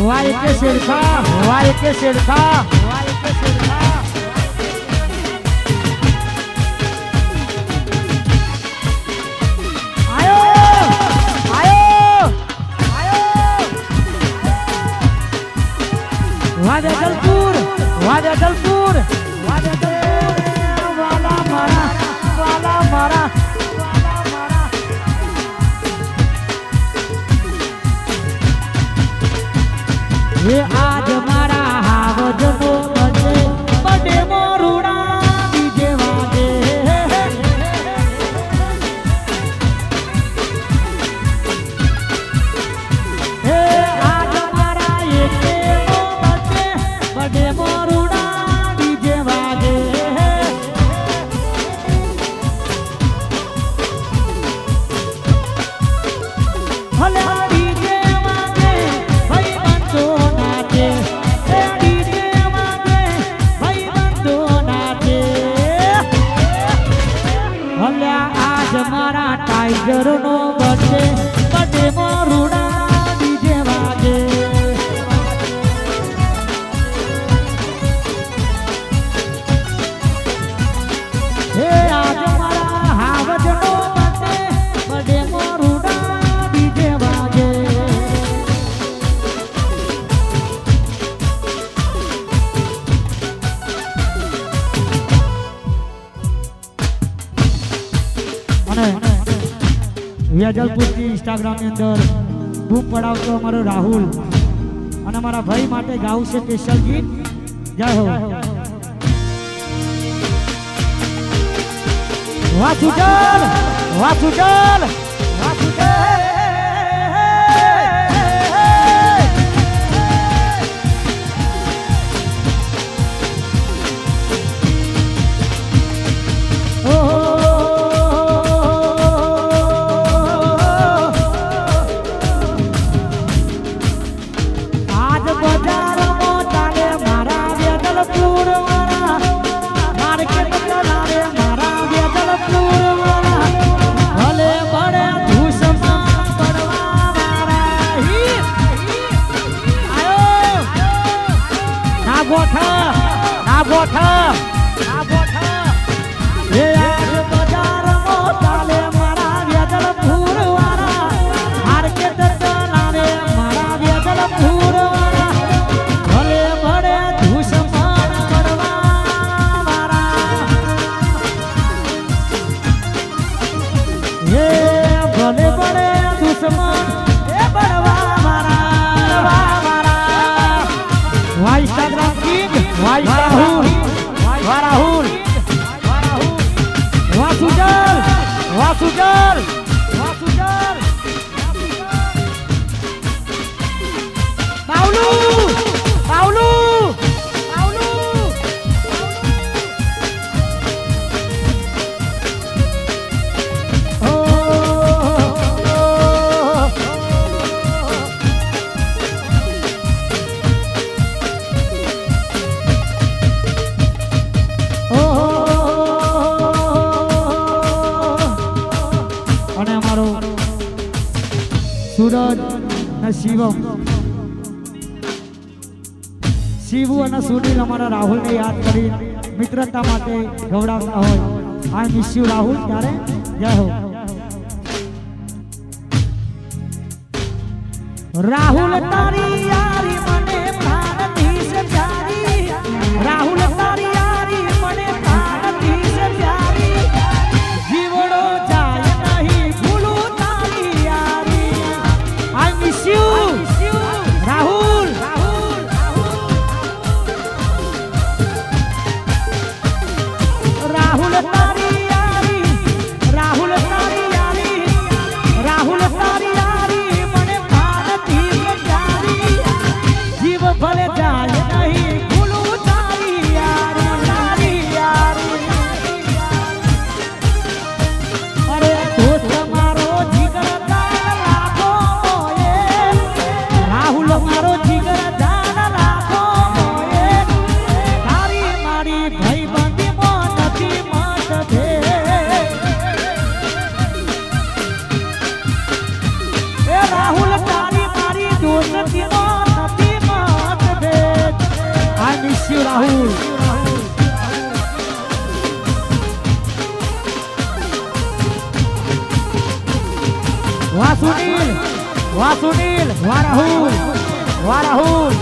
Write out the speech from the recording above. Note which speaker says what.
Speaker 1: Y के सिरखा Y के सिरखा Y के सिरखा आयो आयो आयो वादलपुर वादलपुर वादलपुर वाला मारा वाला मारा ये आज मारा हावजनो बजे बड़े मोरुड़ा डीजे वागे हे आज मारा ये के बजे बड़े मोरुड़ा डीजे वागे भले मारा टाइगर नो बचे बड़े मोरुड़ा डीजे वागे हे आज मारा हावज नो बचे बड़े मोरुड़ा डीजे वागे વેજલપુર થી ઇન્સ્ટાગ્રામ ની અંદર બૂમ પડાવતો અમારો રાહુલ અને અમારા ભાઈ માટે ગાવું છે સ્પેશિયલ ગીત જય હો વાસુડલ વાસુડલ વાસુડલ Rahul Rahul वासुदल वासुदल वासुदल Paulo Paulo Paulo सूरज ने शिवम शिवू और सुनील अमरा राहुल ने याद करी मित्रता माटे गौरवता होय आई मिस यू राहुल त्यारे जय हो राहुल तारी यारी मने प्राणती से प्यारी राहुल तारी यारी मने प्राणती से प्यारी जीवड़ो जाए नहीं भूलू तारी यारी I miss you Rahul Rahul तारी यारी राहुल तारी यारी राहुल तारी यारी मने प्राणती से प्यारी રાહુલ વાહ રાહુલ